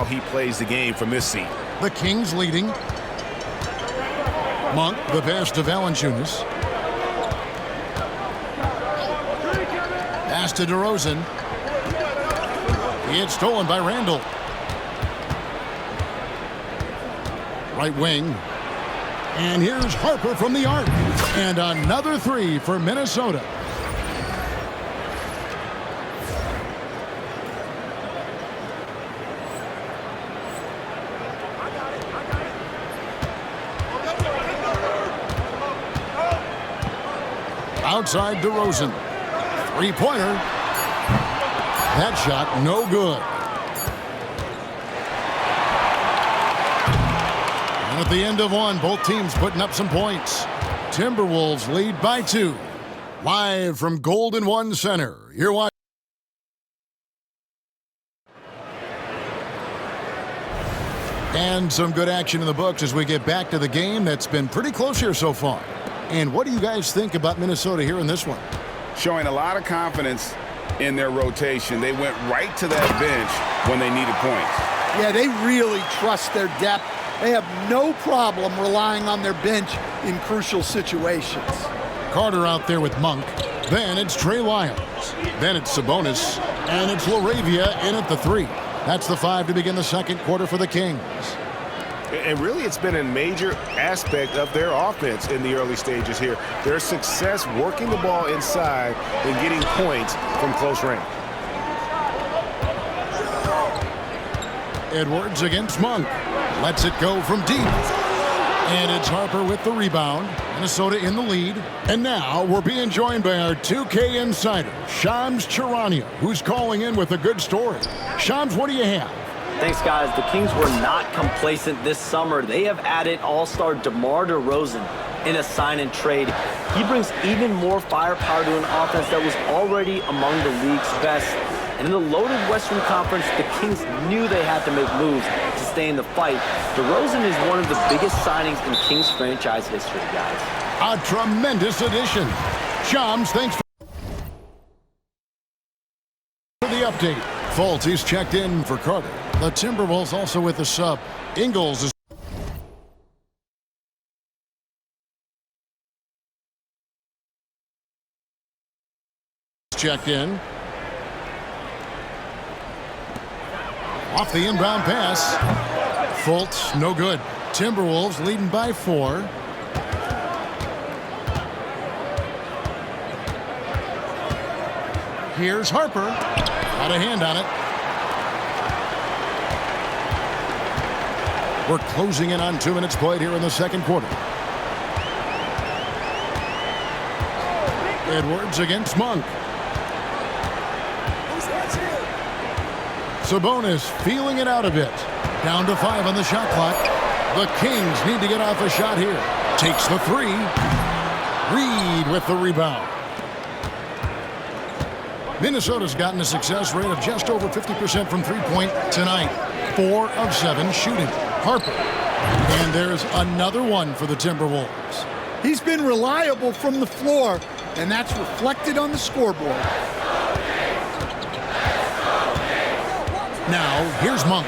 how he plays the game from this seat. The Kings leading. Monk, the pass to Valanciunas. Pass to DeRozan. It's stolen by Randall. Right wing. And here's Harper from the arc. And another three for Minnesota. Outside DeRozan. Three-pointer. That shot no good. And at the end of one, both teams putting up some points. Timberwolves lead by 2. Live from Golden One Center, you're watching. And some good action in the books as we get back to the game that's been pretty close here so far. And what do you guys think about Minnesota here in this one? Showing a lot of confidence in their rotation. They went right to that bench when they needed points. Yeah, they really trust their depth. They have no problem relying on their bench in crucial situations. Carter out there with Monk. Then it's Trey Lyles. Then it's Sabonis. And it's LaRavia in at the 3. That's the 5 to begin the second quarter for the Kings. And really, it's been a major aspect of their offense in the early stages here. Their success working the ball inside and getting points from close range. Edwards against Monk. Lets it go from deep. And it's Harper with the rebound. Minnesota in the lead. And now we're being joined by our 2K insider, Shams Charania, who's calling in with a good story. Shams, what do you have? Thanks, guys. The Kings were not complacent this summer. They have added all-star DeMar DeRozan in a sign-and-trade. He brings even more firepower to an offense that was already among the league's best. And in the loaded Western Conference, the Kings knew they had to make moves to stay in the fight. DeRozan is one of the biggest signings in Kings franchise history, guys. A tremendous addition. Shams, thanks for the update. Fultz, he's checked in for Carter. The Timberwolves also with the sub. Ingles is checked in. Off the inbound pass. Fultz, no good. Timberwolves leading by 4. Here's Harper. Got a hand on it. We're closing in on 2 minutes played here in the second quarter. Edwards against Monk. Sabonis feeling it out a bit. Down to 5 on the shot clock. The Kings need to get off a shot here. Takes the 3. Reed with the rebound. Minnesota's gotten a success rate of just over 50% from three-point tonight. 4 of 7 shooting. Harper. And there's another one for the Timberwolves. He's been reliable from the floor, and that's reflected on the scoreboard. Now, here's Monk.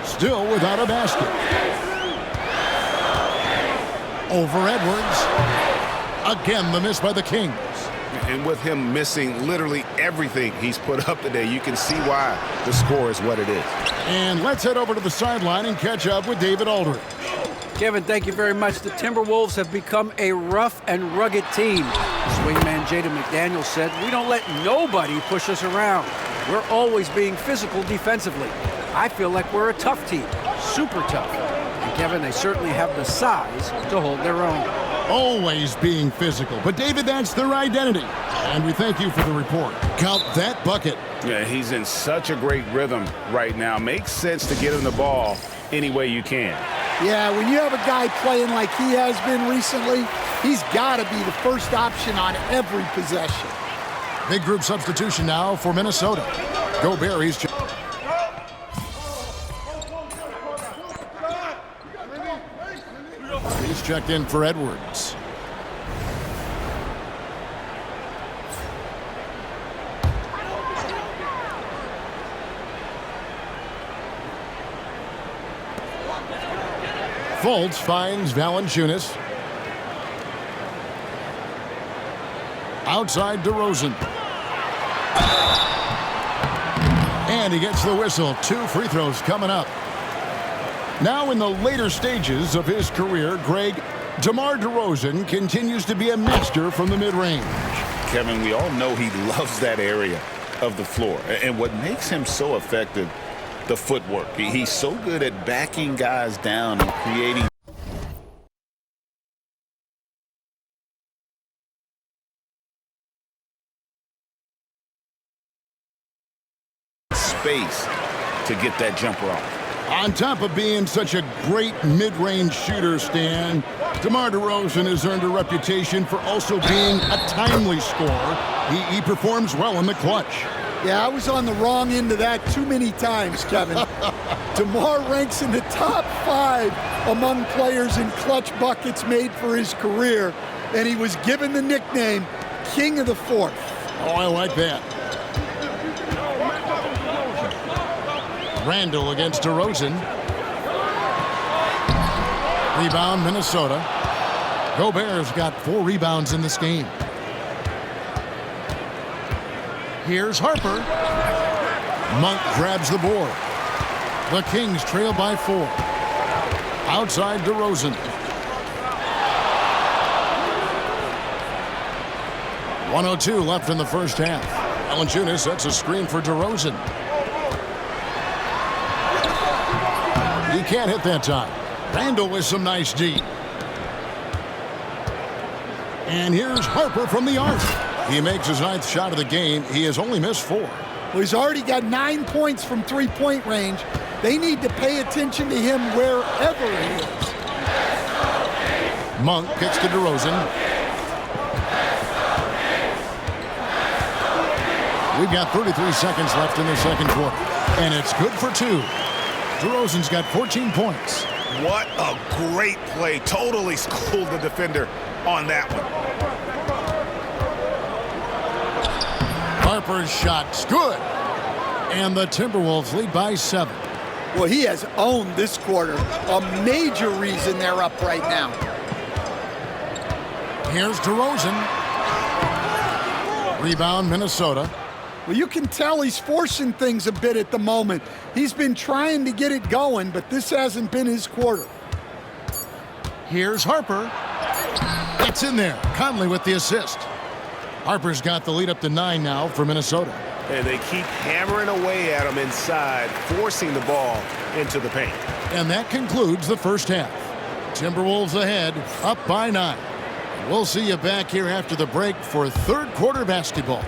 Still without a basket. Over Edwards. Again, the miss by the Kings. And with him missing literally everything he's put up today, you can see why the score is what it is. And let's head over to the sideline and catch up with David Aldridge. Kevin, thank you very much. The Timberwolves have become a rough and rugged team. Swingman Jaden McDaniels said, "We don't let nobody push us around. We're always being physical defensively. I feel like we're a tough team, super tough." And Kevin, they certainly have the size to hold their own. Always being physical. But David, that's their identity. And we thank you for the report. Count that bucket. Yeah, he's in such a great rhythm right now. Makes sense to get him the ball any way you can. Yeah, when you have a guy playing like he has been recently, he's got to be the first option on every possession. Big group substitution now for Minnesota. Go Berries. He's checked in for Edwards. Fultz finds Valanciunas. Outside DeRozan. And he gets the whistle. 2 free throws coming up. Now in the later stages of his career, Greg, DeMar DeRozan continues to be a master from the mid-range. Kevin, we all know he loves that area of the floor. And what makes him so effective, the footwork. He's so good at backing guys down and creating space to get that jumper off. On top of being such a great mid-range shooter, Stan, DeMar DeRozan has earned a reputation for also being a timely scorer. He performs well in the clutch. Yeah, I was on the wrong end of that too many times, Kevin. DeMar ranks in the top 5 among players in clutch buckets made for his career, and he was given the nickname King of the Fourth. Oh, I like that. Randall against DeRozan. Rebound, Minnesota. Gobert's got 4 rebounds in this game. Here's Harper. Monk grabs the board. The Kings trail by 4. Outside DeRozan. 1:02 left in the first half. Valanciunas sets a screen for DeRozan. He can't hit that time. Randall with some nice D. And here's Harper from the arc. He makes his 9th shot of the game. He has only missed 4. Well, he's already got 9 points from three-point range. They need to pay attention to him wherever he is. Monk kicks to DeRozan. We've got 33 seconds left in the second quarter. And it's good for 2. DeRozan's got 14 points. What a great play. Totally schooled the defender on that one. Harper's shot's good. And the Timberwolves lead by 7. Well, he has owned this quarter. A major reason they're up right now. Here's DeRozan. Rebound, Minnesota. Well, you can tell he's forcing things a bit at the moment. He's been trying to get it going, but this hasn't been his quarter. Here's Harper. It's in there. Conley with the assist. Harper's got the lead up to 9 now for Minnesota. And they keep hammering away at him inside, forcing the ball into the paint. And that concludes the first half. Timberwolves ahead, up by 9. We'll see you back here after the break for third quarter basketball.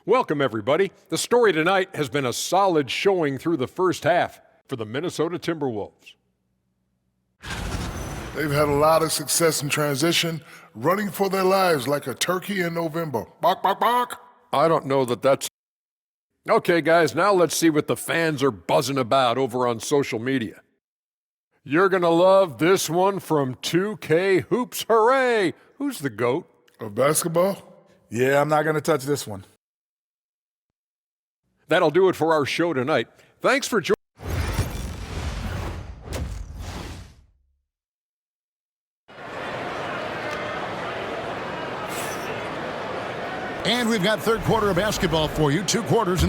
Welcome, everybody. The story tonight has been a solid showing through the first half for the Minnesota Timberwolves. They've had a lot of success in transition, running for their lives like a turkey in November. Bark, bark, bark. I don't know that that's... Okay, guys, now let's see what the fans are buzzing about over on social media. You're going to love this one from 2K Hoops. Hooray! Who's the GOAT? Of basketball? Yeah, I'm not going to touch this one. That'll do it for our show tonight. Thanks for joining. And we've got third quarter of basketball for you. 2 quarters.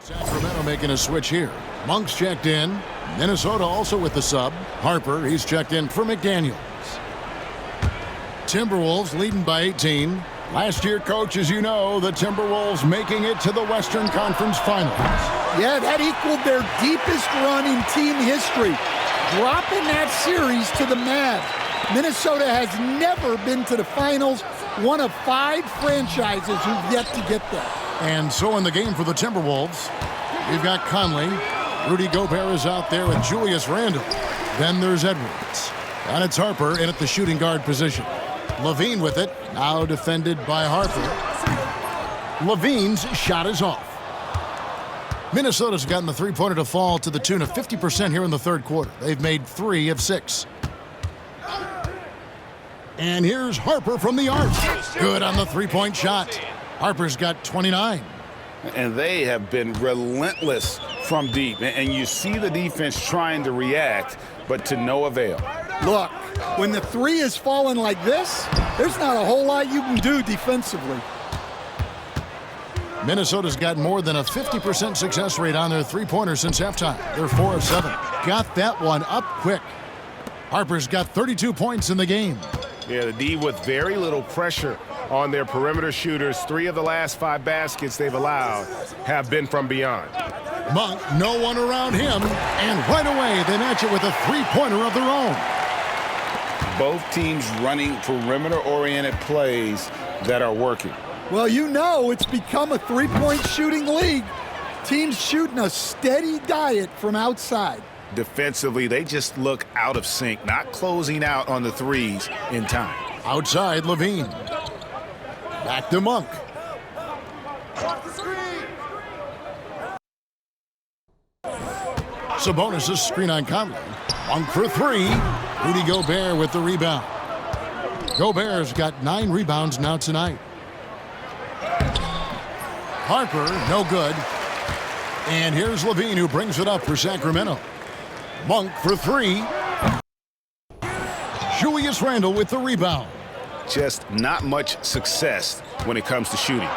Sacramento making a switch here. Monk's checked in. Minnesota also with the sub. Harper, he's checked in for McDaniels. Timberwolves leading by 18. Last year, coach, as you know, the Timberwolves making it to the Western Conference Finals. Yeah, that equaled their deepest run in team history, dropping that series to the Mavs. Minnesota has never been to the finals, one of 5 franchises who've yet to get there. And so in the game for the Timberwolves, we've got Conley. Rudy Gobert is out there with Julius Randle. Then there's Edwards. And it's Harper in at the shooting guard position. Levine with it, now defended by Harper. Levine's shot is off. Minnesota's gotten the three-pointer to fall to the tune of 50% here in the third quarter. They've made 3 of 6. And here's Harper from the arc. Good on the three-point shot. Harper's got 29. And they have been relentless from deep. And you see the defense trying to react, but to no avail. Look, when the three is falling like this, there's not a whole lot you can do defensively. Minnesota's got more than a 50% success rate on their three-pointers since halftime. They're 4 of 7. Got that one up quick. Harper's got 32 points in the game. Yeah, the D with very little pressure on their perimeter shooters. 3 of the last 5 baskets they've allowed have been from beyond. Monk, no one around him, and right away they match it with a three-pointer of their own. Both teams running perimeter-oriented plays that are working. Well, you know it's become a three-point shooting league. Teams shooting a steady diet from outside. Defensively, they just look out of sync, not closing out on the threes in time. Outside, Levine. Back to Monk. Sabonis' screen on Conley. Monk for 3. Rudy Gobert with the rebound. Gobert's got 9 rebounds now tonight. Harper, no good. And here's Levine, who brings it up for Sacramento. Monk for 3. Julius Randle with the rebound. Just not much success when it comes to shooting.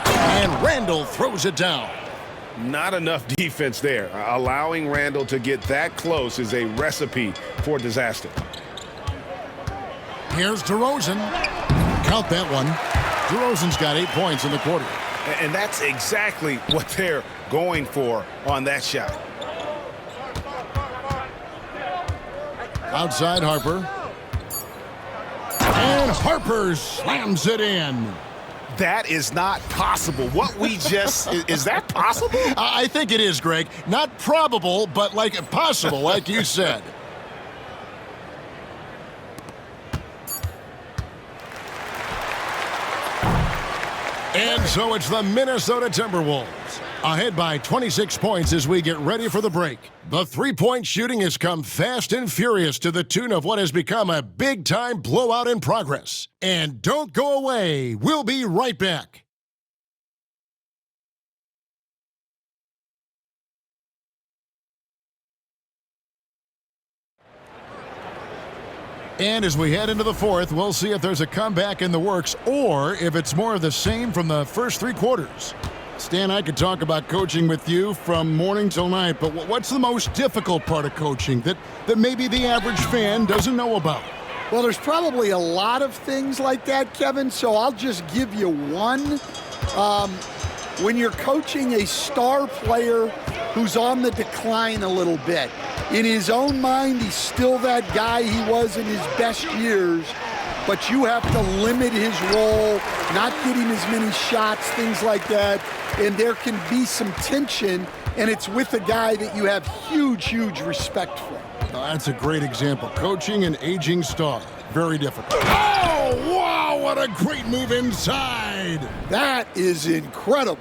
And Randle throws it down. Not enough defense there. Allowing Randle to get that close is a recipe for disaster. Here's DeRozan. Count that one. DeRozan's got 8 points in the quarter. And that's exactly what they're going for on that shot. Outside Harper. And Harper slams it in. That is not possible. What we just, is that possible? I think it is, Greg. Not probable, but like possible, like you said. And so it's the Minnesota Timberwolves, ahead by 26 points as we get ready for the break. The three-point shooting has come fast and furious to the tune of what has become a big-time blowout in progress. And don't go away. We'll be right back. And as we head into the fourth, we'll see if there's a comeback in the works or if it's more of the same from the first 3 quarters. Stan, I could talk about coaching with you from morning till night, but what's the most difficult part of coaching that maybe the average fan doesn't know about? Well, there's probably a lot of things like that, Kevin, so I'll just give you one. When you're coaching a star player who's on the decline a little bit, in his own mind, he's still that guy he was in his best years, but you have to limit his role, not get him as many shots, things like that, and there can be some tension, and it's with a guy that you have huge, huge respect for. That's a great example. Coaching an aging star. Very difficult. Oh, wow, what a great move inside. That is incredible.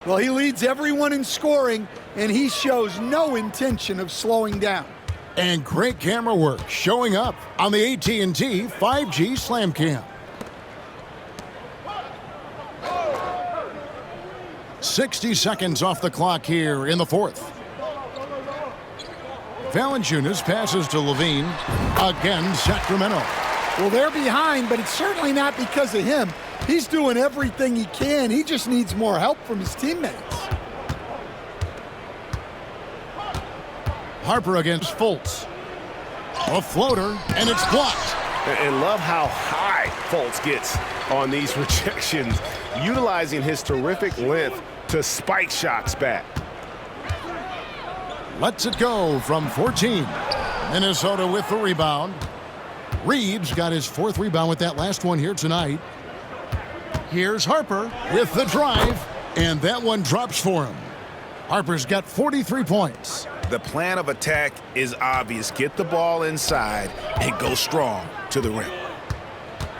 Well, he leads everyone in scoring, and he shows no intention of slowing down. And great camera work showing up on the AT&T 5G Slam Cam. 60 seconds off the clock here in the fourth. Valanciunas passes to Levine. Again, Sacramento. Well, they're behind, but it's certainly not because of him. He's doing everything he can. He just needs more help from his teammates. Harper against Fultz. A floater, and it's blocked. And love how high Fultz gets on these rejections, utilizing his terrific length to spike shots back. Lets it go from 14. Minnesota with the rebound. Reeves got his fourth rebound with that last one here tonight. Here's Harper with the drive, and that one drops for him. Harper's got 43 points. The plan of attack is obvious. Get the ball inside and go strong to the rim.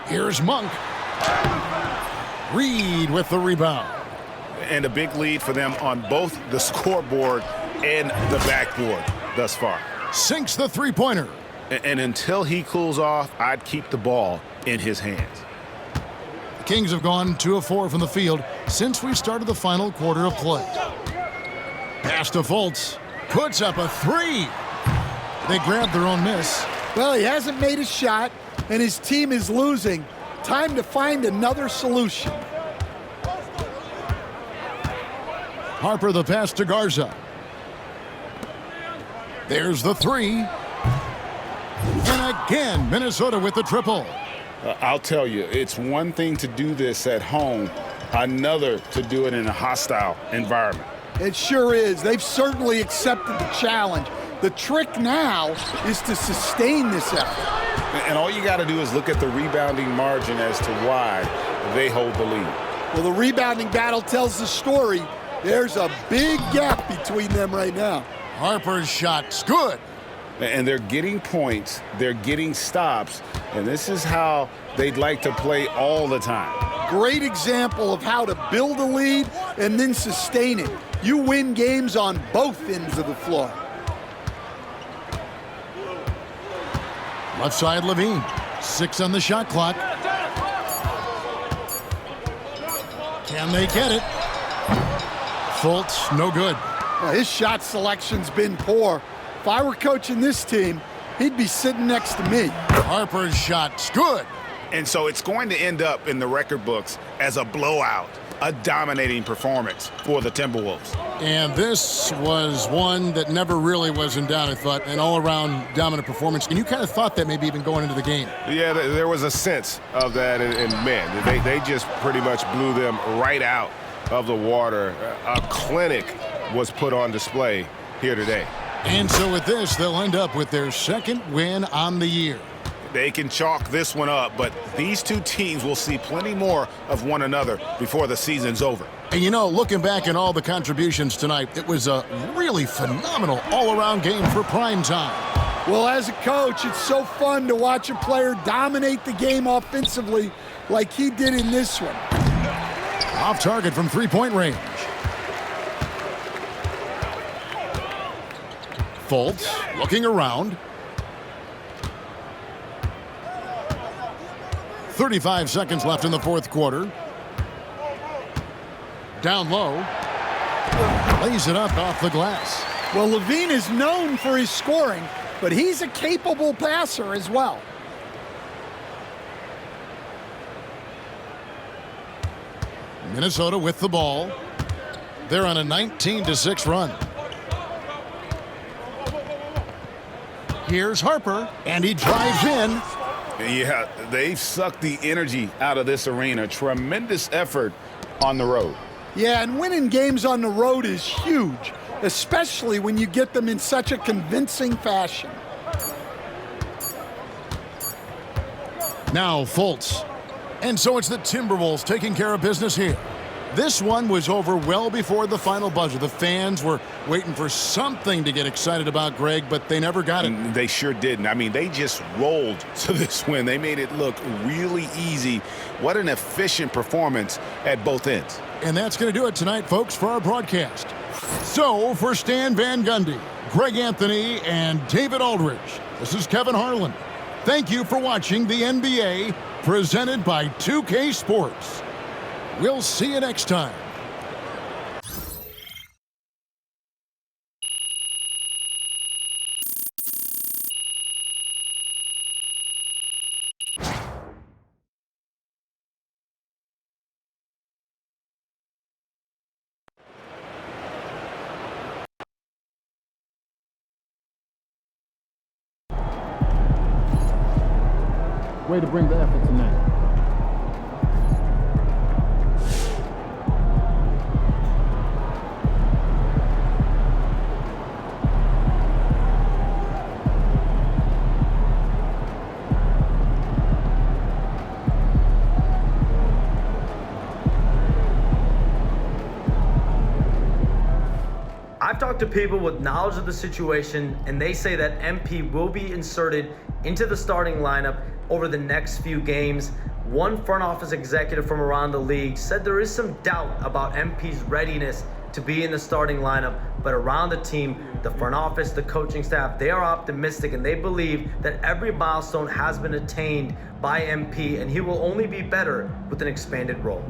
Here's Monk. Reed with the rebound. And a big lead for them on both the scoreboard and the backboard thus far. Sinks the three-pointer. And until he cools off, I'd keep the ball in his hands. The Kings have gone 2 of 4 from the field since we started the final quarter of play. Pass to Fultz. Puts up a three. They grabbed their own miss. Well, he hasn't made a shot, and his team is losing. Time to find another solution. Harper the pass to Garza. There's the three. And again, Minnesota with the triple. I'll tell you, it's one thing to do this at home, another to do it in a hostile environment. It sure is. They've certainly accepted the challenge. The trick now is to sustain this effort. And all you got to do is look at the rebounding margin as to why they hold the lead. Well, the rebounding battle tells the story. There's a big gap between them right now. Harper's shot's good. And they're getting points, they're getting stops, and this is how they'd like to play all the time. Great example of how to build a lead and then sustain it. You win games on both ends of the floor. Left side, Levine. 6 on the shot clock. Can they get it? Fultz, no good. Well, his shot selection's been poor. If I were coaching this team, he'd be sitting next to me. Harper's shot's good. And so it's going to end up in the record books as a blowout, a dominating performance for the Timberwolves. And this was one that never really was in doubt, I thought, an all-around dominant performance. And you kind of thought that maybe even going into the game. Yeah, there was a sense of that, and man, they just pretty much blew them right out of the water. A clinic was put on display here today. And so with this, they'll end up with their second win on the year. They can chalk this one up, but these two teams will see plenty more of one another before the season's over. And you know, looking back at all the contributions tonight, it was a really phenomenal all-around game for prime time. Well, as a coach, it's so fun to watch a player dominate the game offensively like he did in this one. Off target from three-point range. Fultz looking around. 35 seconds left in the fourth quarter. Down low. Lays it up off the glass. Well, Levine is known for his scoring, but he's a capable passer as well. Minnesota with the ball. They're on a 19-6 run. Here's Harper, and he drives in. Yeah, they've sucked the energy out of this arena. Tremendous effort on the road. Yeah, and winning games on the road is huge, especially when you get them in such a convincing fashion. Now Fultz. And so it's the Timberwolves taking care of business here. This one was over well before the final buzzer. The fans were waiting for something to get excited about, Greg, but they never got it. They sure didn't. I mean, they just rolled to this win. They made it look really easy. What an efficient performance at both ends. And that's going to do it tonight, folks, for our broadcast. So, for Stan Van Gundy, Greg Anthony, and David Aldridge, this is Kevin Harlan. Thank you for watching the NBA, presented by 2K Sports. We'll see you next time. Way to bring the effort tonight. I've talked to people with knowledge of the situation, and they say that MP will be inserted into the starting lineup over the next few games. One front office executive from around the league said there is some doubt about MP's readiness to be in the starting lineup, but around the team, the front office, the coaching staff, they are optimistic and they believe that every milestone has been attained by MP, and he will only be better with an expanded role.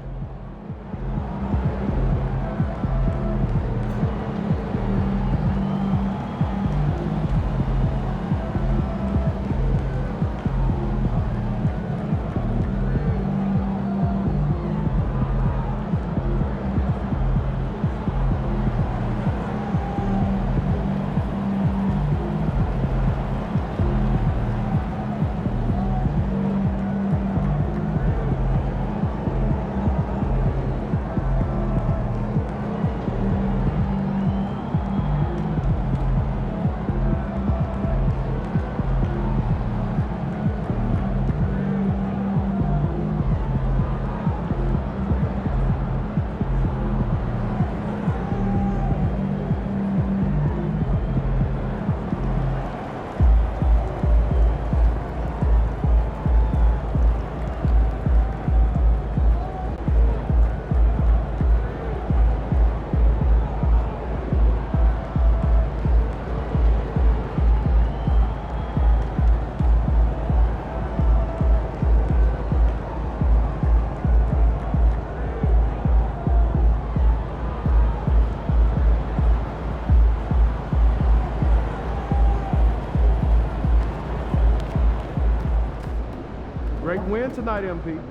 Great win tonight, MP.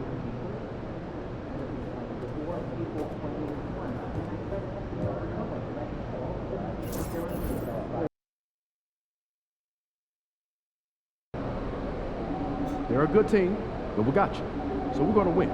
They're a good team, but we got you. So we're going to win.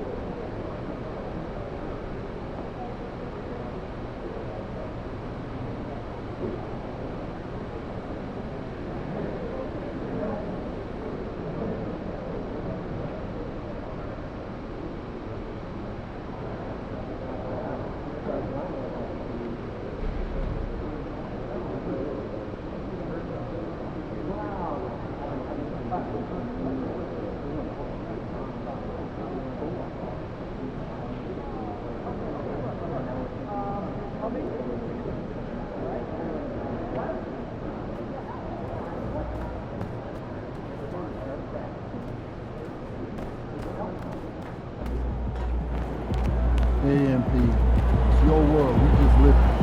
AMP, it's your world. We just live it.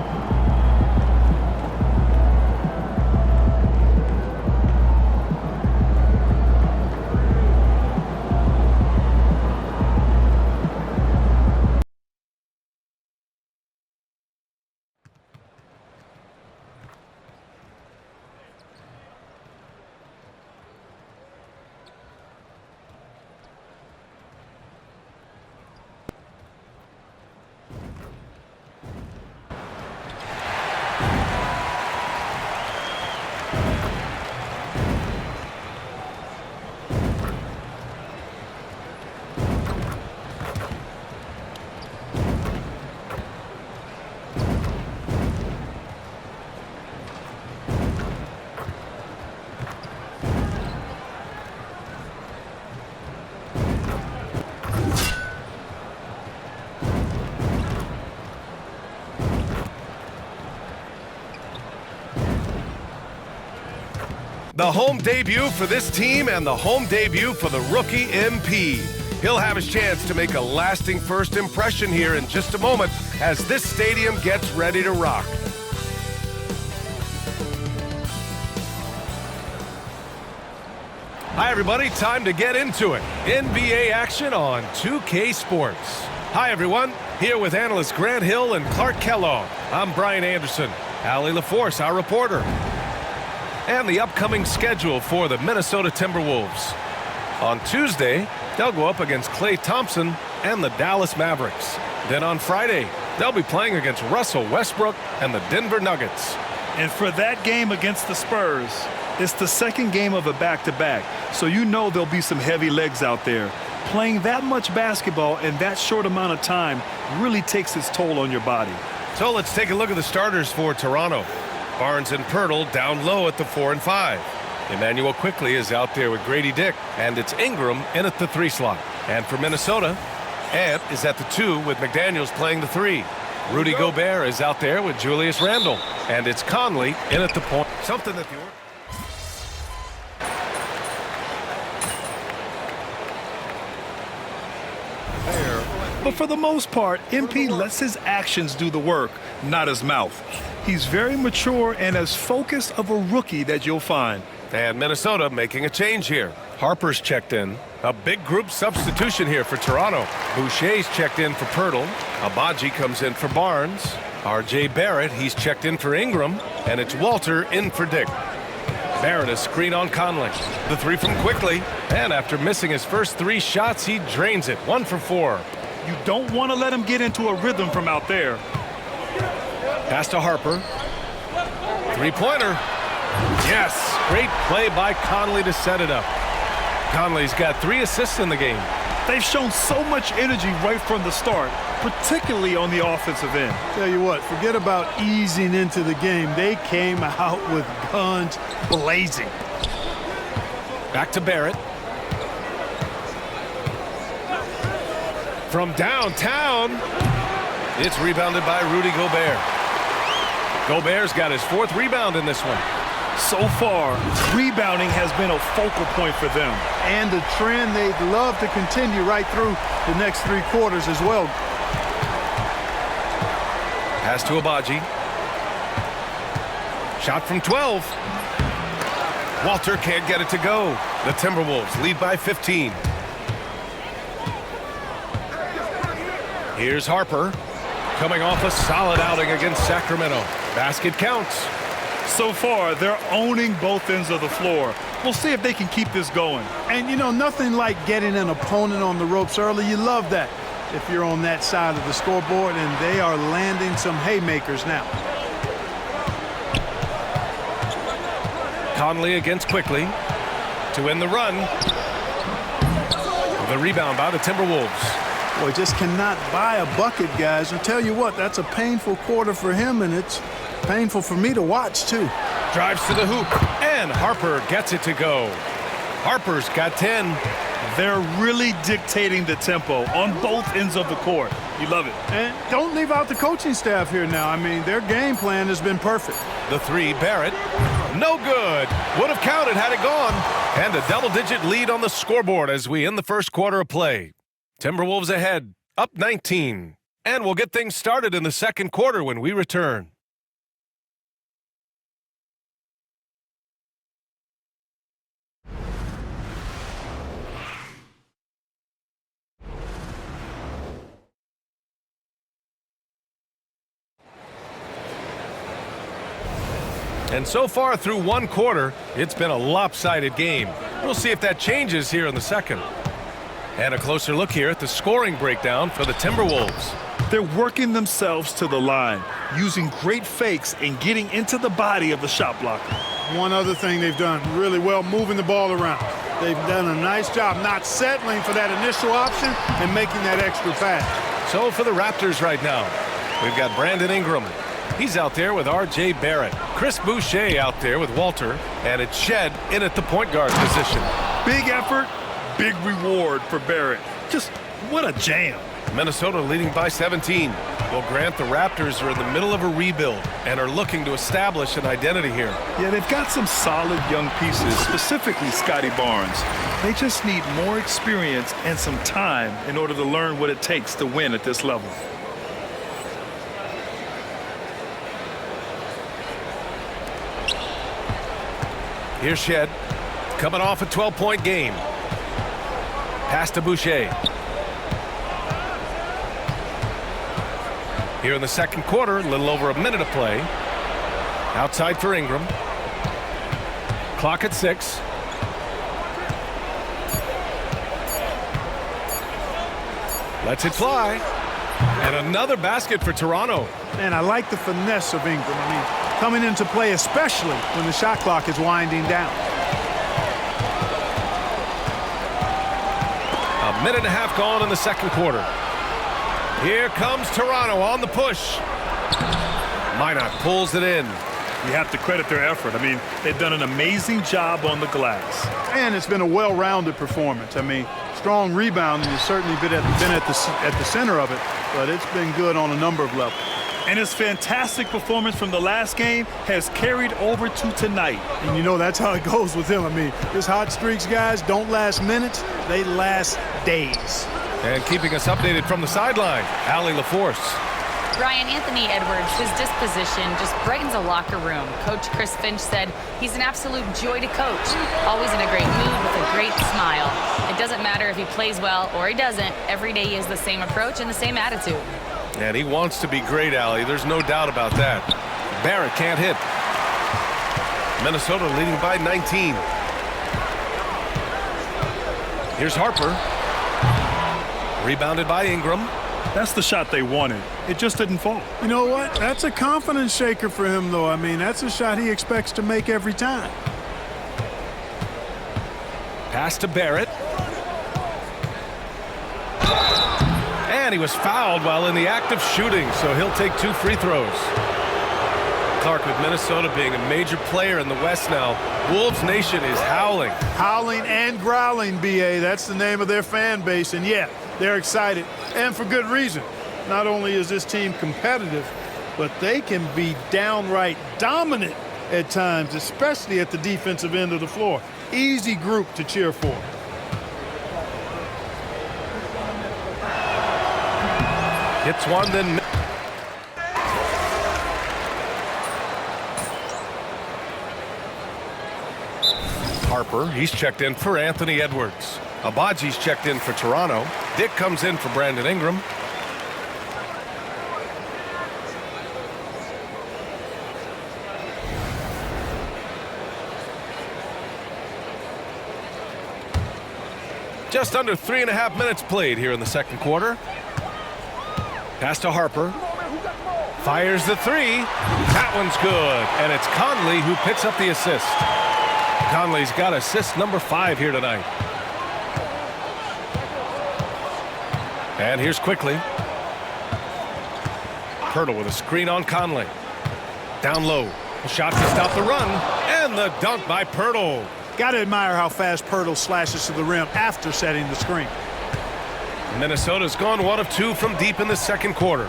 The home debut for this team and the home debut for the rookie MP. He'll have his chance to make a lasting first impression here in just a moment as this stadium gets ready to rock. Hi, everybody. Time to get into it. NBA action on 2K Sports. Hi, everyone. Here with analysts Grant Hill and Clark Kellogg. I'm Brian Anderson. Allie LaForce, our reporter. And the upcoming schedule for the Minnesota Timberwolves. On Tuesday, they'll go up against Klay Thompson and the Dallas Mavericks. Then on Friday, they'll be playing against Russell Westbrook and the Denver Nuggets. And for that game against the Spurs, it's the second game of a back-to-back, so you know there'll be some heavy legs out there. Playing that much basketball in that short amount of time really takes its toll on your body. So let's take a look at the starters for Toronto. Barnes and Pirtle down low at the 4 and 5. Emmanuel Quickley is out there with Grady Dick, and it's Ingram in at the 3 slot. And for Minnesota, Ant is at the 2 with McDaniels playing the 3. Rudy Gobert is out there with Julius Randle, and it's Conley in at the point. Something that the But for the most part, MP lets his actions do the work, not his mouth. He's very mature and as focused of a rookie that you'll find. And Minnesota making a change here. Harper's checked in. A big group substitution here for Toronto. Boucher's checked in for Pirtle. Abaji comes in for Barnes. R.J. Barrett, he's checked in for Ingram. And it's Walter in for Dick. Barrett a screen on Conley. The 3 from Quickley. And after missing his first 3 shots, he drains it. 1 for 4. You don't want to let him get into a rhythm from out there. Pass to Harper. 3-pointer. Yes, great play by Conley to set it up. Conley's got 3 assists in the game. They've shown so much energy right from the start, particularly on the offensive end. Tell you what, forget about easing into the game. They came out with guns blazing. Back to Barrett. From downtown, it's rebounded by Rudy Gobert. Gobert's got his 4th rebound in this one. So far, rebounding has been a focal point for them. And a trend they'd love to continue right through the next 3 quarters as well. Pass to Abaji. Shot from 12. Walter can't get it to go. The Timberwolves lead by 15. Here's Harper, coming off a solid outing against Sacramento. Basket counts. So far, they're owning both ends of the floor. We'll see if they can keep this going. And, you know, nothing like getting an opponent on the ropes early. You love that if you're on that side of the scoreboard, and they are landing some haymakers now. Conley against Quickley to win the run. The rebound by the Timberwolves. Boy, just cannot buy a bucket, guys. I'll tell you what, that's a painful quarter for him, and it's painful for me to watch, too. Drives to the hoop, and Harper gets it to go. Harper's got 10. They're really dictating the tempo on both ends of the court. You love it. And don't leave out the coaching staff here now. I mean, their game plan has been perfect. The 3, Barrett. No good. Would have counted had it gone. And a double-digit lead on the scoreboard as we end the first quarter of play. Timberwolves ahead, up 19. And we'll get things started in the second quarter when we return. And so far through 1 quarter, it's been a lopsided game. We'll see if that changes here in the second. And a closer look here at the scoring breakdown for the Timberwolves. They're working themselves to the line, using great fakes and getting into the body of the shot blocker. One other thing they've done really well, moving the ball around. They've done a nice job not settling for that initial option and making that extra pass. So for the Raptors right now, we've got Brandon Ingram. He's out there with R.J. Barrett. Chris Boucher out there with Walter. And it's Shed in at the point guard position. Big effort, big reward for Barrett. Just what a jam. Minnesota leading by 17. Well, Grant, the Raptors are in the middle of a rebuild and are looking to establish an identity here. Yeah, they've got some solid young pieces, specifically Scotty Barnes. They just need more experience and some time in order to learn what it takes to win at this level. Here's Shed, coming off a 12-point game. Pass to Boucher. Here in the second quarter, a little over a minute of play. Outside for Ingram. Clock at 6. Lets it fly. And another basket for Toronto. Man, I like the finesse of Ingram. I mean, coming into play, especially when the shot clock is winding down. A minute and a half gone in the second quarter. Here comes Toronto on the push. Minot pulls it in. You have to credit their effort. I mean, they've done an amazing job on the glass. And it's been a well-rounded performance. I mean, strong rebounding has certainly been at the center of it, but it's been good on a number of levels. And his fantastic performance from the last game has carried over to tonight. And you know that's how it goes with him. I mean, his hot streaks, guys, don't last minutes. They last days. And keeping us updated from the sideline, Allie LaForce. Brian, Anthony Edwards, his disposition just brightens a locker room. Coach Chris Finch said he's an absolute joy to coach. Always in a great mood with a great smile. It doesn't matter if he plays well or he doesn't. Every day he has the same approach and the same attitude. And he wants to be great, Allie. There's no doubt about that. Barrett can't hit. Minnesota leading by 19. Here's Harper. Rebounded by Ingram. That's the shot they wanted. It just didn't fall. You know what? That's a confidence shaker for him, though. I mean, that's a shot he expects to make every time. Pass to Barrett. And he was fouled while in the act of shooting, so he'll take 2 free throws. Clark, with Minnesota being a major player in the West now, Wolves Nation is howling. Howling and growling, B.A. That's the name of their fan base, and yeah, they're excited, and for good reason. Not only is this team competitive, but they can be downright dominant at times, especially at the defensive end of the floor. Easy group to cheer for. Hits one, then... Harper, he's checked in for Anthony Edwards. Abaji's checked in for Toronto. Dick comes in for Brandon Ingram. Just under 3.5 minutes played here in the second quarter. Pass to Harper. Fires the 3. That one's good. And it's Conley who picks up the assist. Conley's got assist number 5 here tonight. And here's Quickly. Pirtle with a screen on Conley. Down low. A shot to stop the run. And the dunk by Pirtle. Got to admire how fast Pirtle slashes to the rim after setting the screen. Minnesota's gone 1 of 2 from deep in the second quarter.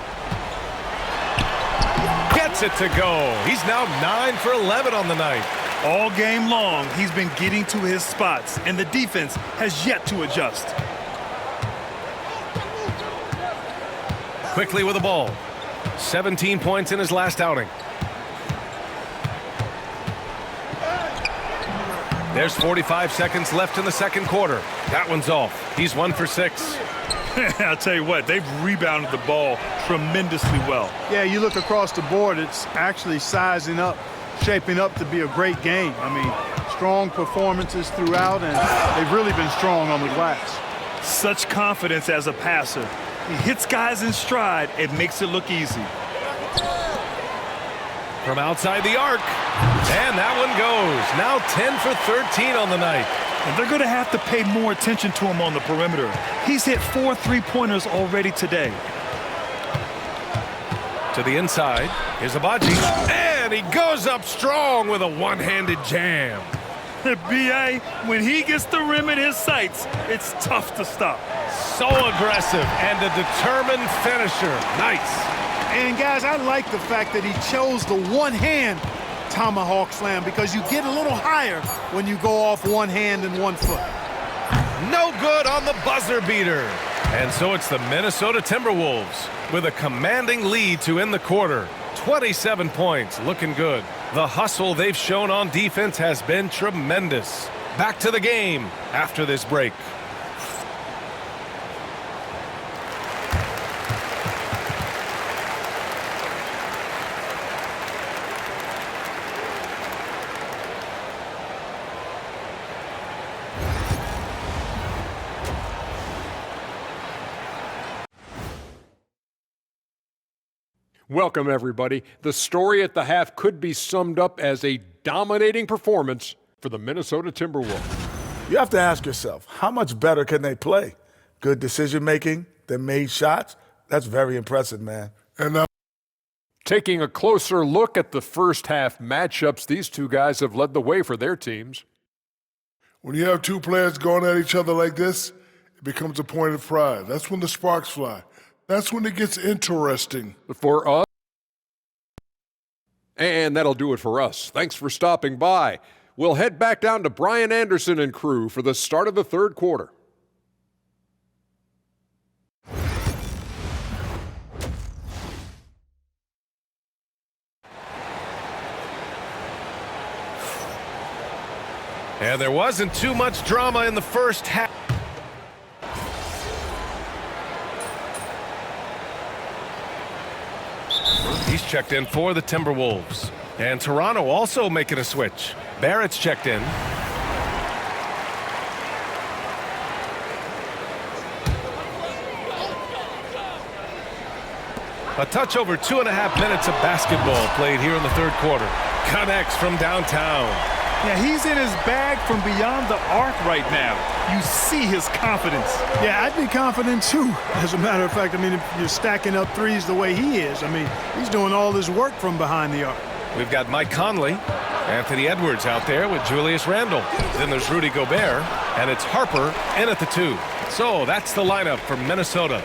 Gets it to go. He's now 9 for 11 on the night. All game long, he's been getting to his spots, and the defense has yet to adjust. Quickly with the ball. 17 points in his last outing. There's 45 seconds left in the second quarter. That one's off. He's 1 for 6. I'll tell you what, they've rebounded the ball tremendously well. Yeah, you look across the board, it's actually sizing up, shaping up to be a great game. I mean, strong performances throughout, and they've really been strong on the glass. Such confidence as a passer. He hits guys in stride and makes it look easy. From outside the arc. And that one goes. Now 10 for 13 on the night. And they're going to have to pay more attention to him on the perimeter. He's hit 4 3-pointers already today. To the inside. Here's Abaji. And he goes up strong with a one-handed jam. B.A., when he gets the rim in his sights, it's tough to stop. So aggressive and a determined finisher. Nice. And, guys, I like the fact that he chose the one-hand tomahawk slam because you get a little higher when you go off one hand and 1 foot. No good on the buzzer beater. And so it's the Minnesota Timberwolves with a commanding lead to end the quarter. 27 points, looking good. The hustle they've shown on defense has been tremendous. Back to the game after this break. Welcome, everybody. The story at the half could be summed up as a dominating performance for the Minnesota Timberwolves. You have to ask yourself, how much better can they play? Good decision-making, they made shots. That's very impressive, man. And taking a closer look at the first half matchups, these two guys have led the way for their teams. when you have two players going at each other like this, it becomes a point of pride. That's when the sparks fly. That's when it gets interesting. For us. And that'll do it for us. Thanks for stopping by. We'll head back down to Brian Anderson and crew for the start of the third quarter. And there wasn't too much drama in the first half. He's checked in for the Timberwolves. And Toronto also making a switch. Barrett's checked in. A touch over 2.5 minutes of basketball played here in the third quarter. Connects from downtown. Yeah, he's in his bag from beyond the arc right now. You see his confidence. Yeah, I'd be confident too. As a matter of fact, I mean, if you're stacking up threes the way he is, I mean, he's doing all this work from behind the arc. We've got Mike Conley, Anthony Edwards out there with Julius Randle. Then there's Rudy Gobert, and it's Harper in at the 2. So that's the lineup for Minnesota.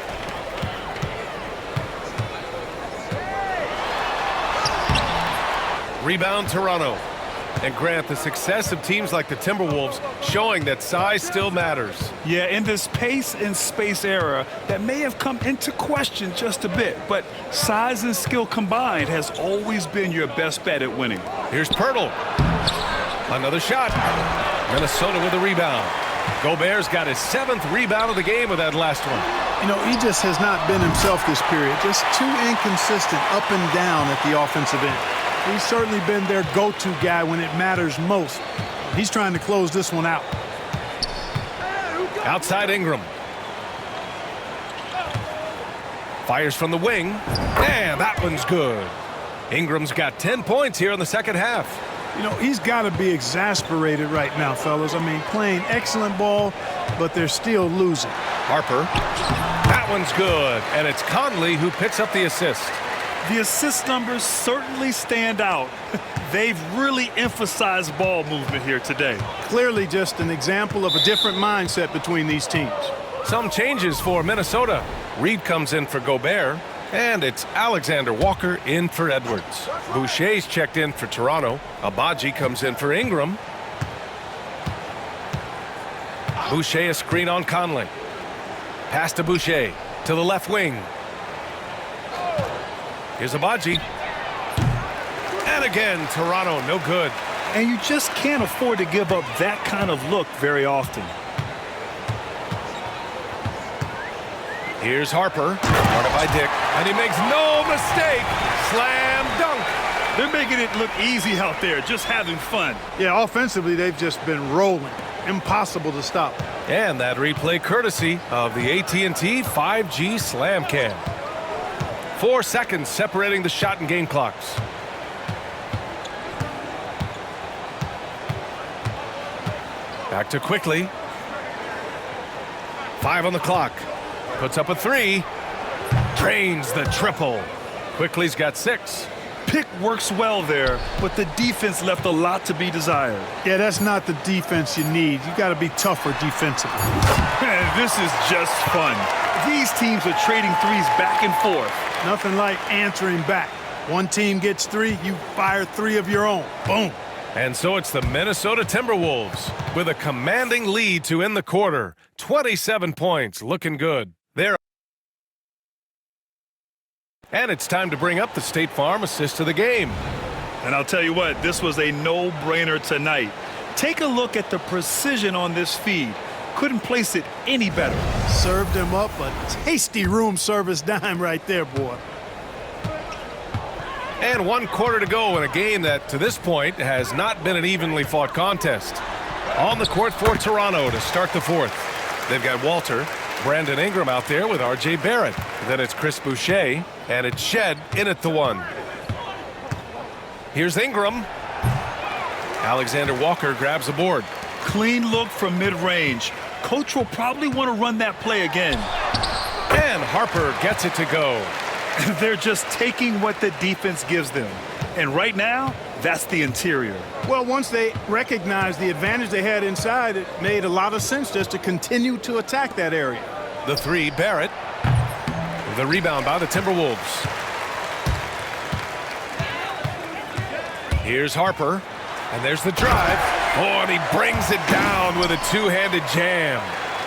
Rebound Toronto. And Grant, the success of teams like the Timberwolves showing that size still matters. Yeah, in this pace and space era, that may have come into question just a bit, but size and skill combined has always been your best bet at winning. Here's Pirtle. Another shot. Minnesota with a rebound. Gobert's got his 7th rebound of the game with that last one. You know, he just has not been himself this period. Just too inconsistent up and down at the offensive end. He's certainly been their go-to guy when it matters most. He's trying to close this one out. Outside Ingram. Fires from the wing. And that one's good. Ingram's got 10 points here in the second half. You know, he's got to be exasperated right now, fellas. I mean, playing excellent ball, but they're still losing. Harper. That one's good. And it's Conley who picks up the assist. The assist numbers certainly stand out. They've really emphasized ball movement here today. Clearly just an example of a different mindset between these teams. Some changes for Minnesota. Reed comes in for Gobert, and it's Alexander Walker in for Edwards. Boucher's checked in for Toronto. Abaji comes in for Ingram. Boucher a screen on Conley. Pass to Boucher to the left wing. Here's Abaji. And again, Toronto, no good. And you just can't afford to give up that kind of look very often. Here's Harper, guarded by Dick, and he makes no mistake. Slam dunk. They're making it look easy out there, just having fun. Yeah, offensively, they've just been rolling. Impossible to stop. And that replay courtesy of the AT&T 5G Slam Cam. 4 seconds separating the shot and game clocks. Back to Quickly. 5 on the clock. Puts up a 3. Drains the triple. Quickly's got 6. pick works well there, but the defense left a lot to be desired. Yeah, that's not the defense you need. You got to be tougher defensively. Man, this is just fun. These teams are trading threes back and forth. Nothing like answering back. One team gets 3, you fire 3 of your own. Boom. And so it's the Minnesota Timberwolves with a commanding lead to end the quarter. 27 points, looking good. And it's time to bring up the State Farm assist of the game. And I'll tell you what, this was a no-brainer tonight. Take a look at the precision on this feed. Couldn't place it any better. Served him up a tasty room service dime right there, boy. And 1 quarter to go in a game that, to this point, has not been an evenly fought contest. On the court for Toronto to start the 4th. They've got Walter, Brandon Ingram out there with R.J. Barrett. Then it's Chris Boucher, and it's Shed in at the 1. Here's Ingram. Alexander Walker grabs the board. Clean look from mid-range. Coach will probably want to run that play again. And Harper gets it to go. They're just taking what the defense gives them. And right now, that's the interior. Well, once they recognized the advantage they had inside, it made a lot of sense just to continue to attack that area. The 3, Barrett. The rebound by the Timberwolves. Here's Harper. And there's the drive. Oh, and he brings it down with a 2-handed jam.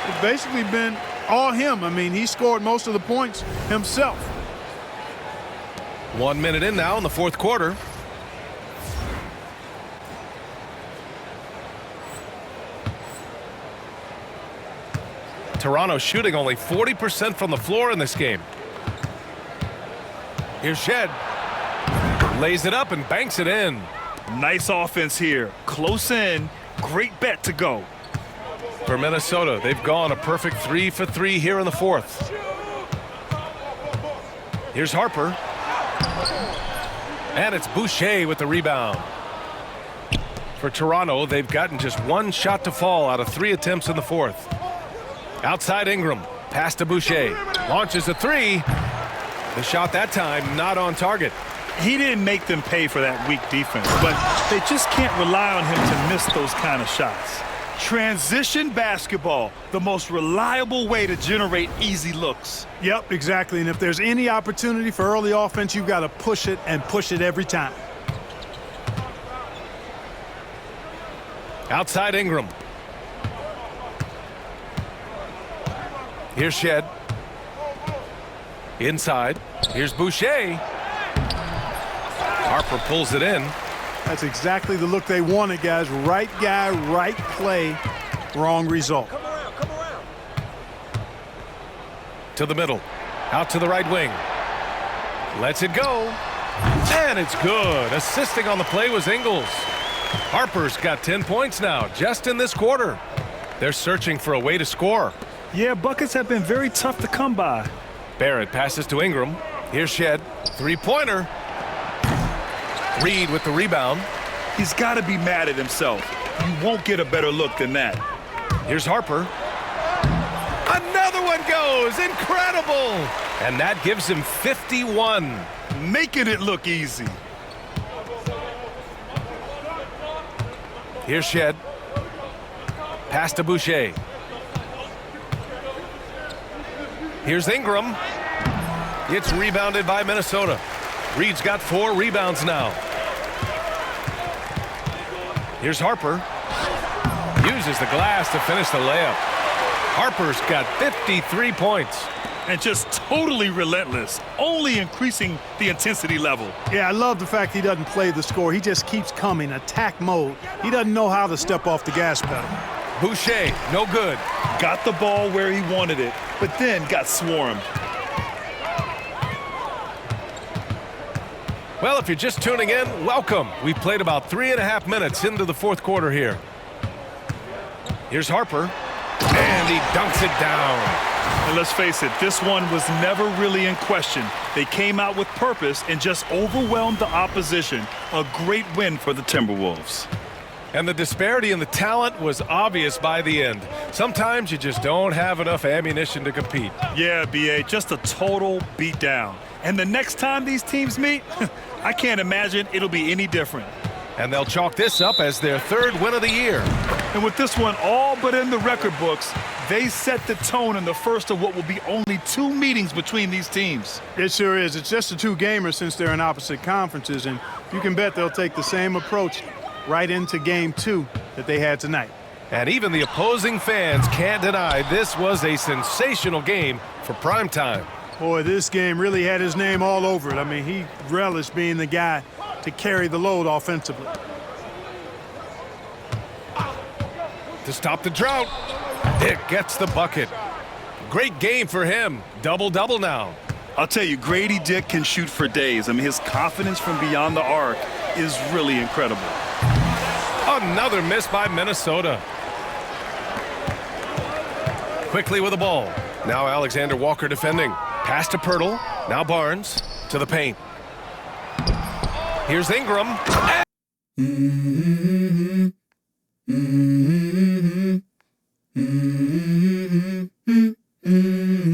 It's basically been all him. I mean, he scored most of the points himself. 1 minute in now in the 4th quarter. Toronto shooting only 40% from the floor in this game. Here's Shed. Lays it up and banks it in. Nice offense here. Close in. Great bet to go. For Minnesota, they've gone a perfect 3 for 3 here in the 4th. Here's Harper. And it's Boucher with the rebound. For Toronto, they've gotten just 1 shot to fall out of 3 attempts in the 4th. Outside Ingram. Pass to Boucher. Launches a 3. The shot that time not on target. He didn't make them pay for that weak defense, but they just can't rely on him to miss those kind of shots. Transition basketball, the most reliable way to generate easy looks. Yep, exactly. And if there's any opportunity for early offense, you've got to push it and push it every time. Outside Ingram. Here's Shed. Inside. Here's Boucher. Harper pulls it in. That's exactly the look they wanted, guys. Right guy, right play, wrong result. Come around. To the middle. Out to the right wing. Lets it go. And it's good. Assisting on the play was Ingles. Harper's got 10 points now, just in this quarter. They're searching for a way to score. Yeah, buckets have been very tough to come by. Barrett passes to Ingram. Here's Shed. 3-pointer. Reed with the rebound. He's got to be mad at himself. You won't get a better look than that. Here's Harper. Another one goes. Incredible. And that gives him 51. Making it look easy. Here's Shed. Pass to Boucher. Here's Ingram. It's rebounded by Minnesota. Reed's got 4 rebounds now. Here's Harper. Uses the glass to finish the layup. Harper's got 53 points. And just totally relentless, only increasing the intensity level. Yeah, I love the fact he doesn't play the score. He just keeps coming, attack mode. He doesn't know how to step off the gas pedal. Boucher, no good. Got the ball where he wanted it, but then got swarmed. Well, if you're just tuning in, welcome. We've played about 3.5 minutes into the 4th quarter here. Here's Harper, and he dunks it down. And let's face it, this one was never really in question. They came out with purpose and just overwhelmed the opposition. A great win for the Timberwolves. And the disparity in the talent was obvious by the end. Sometimes you just don't have enough ammunition to compete. Yeah, B.A., just a total beatdown. And the next time these teams meet, I can't imagine it'll be any different. And they'll chalk this up as their 3rd win of the year. And with this one all but in the record books, they set the tone in the first of what will be only 2 meetings between these teams. It sure is. It's just the 2 gamers since they're in opposite conferences, and you can bet they'll take the same approach right into game 2 that they had tonight. And even the opposing fans can't deny this was a sensational game for primetime. Boy, this game really had his name all over it. I mean, he relished being the guy to carry the load offensively. To stop the drought, Dick gets the bucket. Great game for him. Double-double now. I'll tell you, Grady Dick can shoot for days. I mean, his confidence from beyond the arc is really incredible. Another miss by Minnesota. Quickly with the ball. Now Alexander Walker defending. Pass to Pirtle. Now Barnes to the paint. Here's Ingram.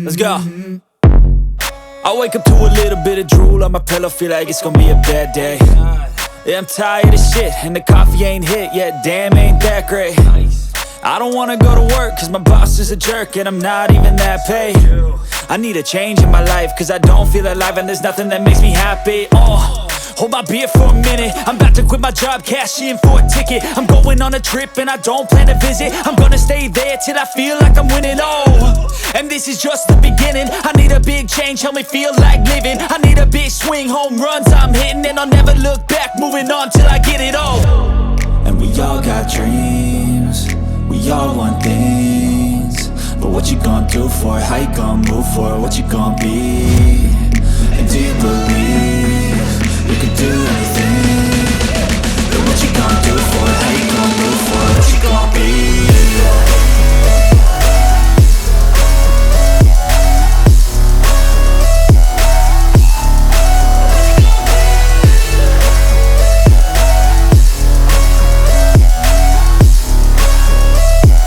Let's go. I wake up to a little bit of drool on my pillow, feel like it's gonna be a bad day. Yeah, I'm tired of shit, and the coffee ain't hit yet, damn, ain't that great. I don't wanna go to work, cause my boss is a jerk, and I'm not even that paid. I need a change in my life, cause I don't feel alive, and there's nothing that makes me happy. Hold my beer for a minute, I'm about to quit my job, cash in for a ticket. I'm going on a trip and I don't plan to visit. I'm gonna stay there till I feel like I'm winning, and this is just the beginning. I need a big change, help me feel like living. I need a big swing, home runs I'm hitting, and I'll never look back, moving on till I get it all. And we all got dreams, we all want things, but what you gonna do for it? How you gonna move for it? What you gonna be? And do you believe you can do anything? But what you gonna do for it? How you gonna move for it? What you gonna be?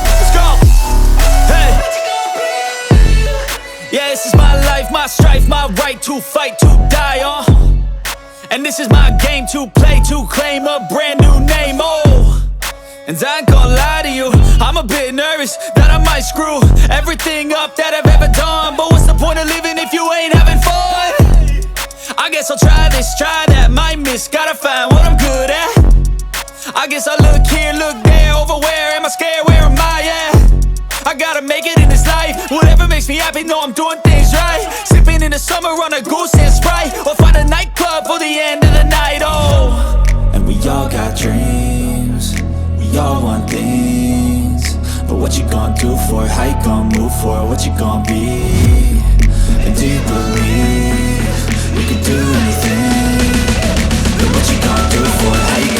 Let's go! Hey! Yeah, this is my life, my strife, my right to fight, to die on. And this is my game to play, to claim a brand new name, And I ain't gonna lie to you, I'm a bit nervous that I might screw everything up that I've ever done. But what's the point of living if you ain't having fun? I guess I'll try this, try that, might miss, gotta find what I'm good at. I guess I look here, look there, over where am I scared, where am I at? I gotta make it in this life, whatever makes me happy, know I'm doing things right. Sipping in the summer on a goose and Sprite, or find a nightclub for the end of the night, And we all got dreams, we all want things, but what you gonna do for it? How you gonna move for it? What you gonna be? And do you believe you can do anything? But what you gonna do for it? How you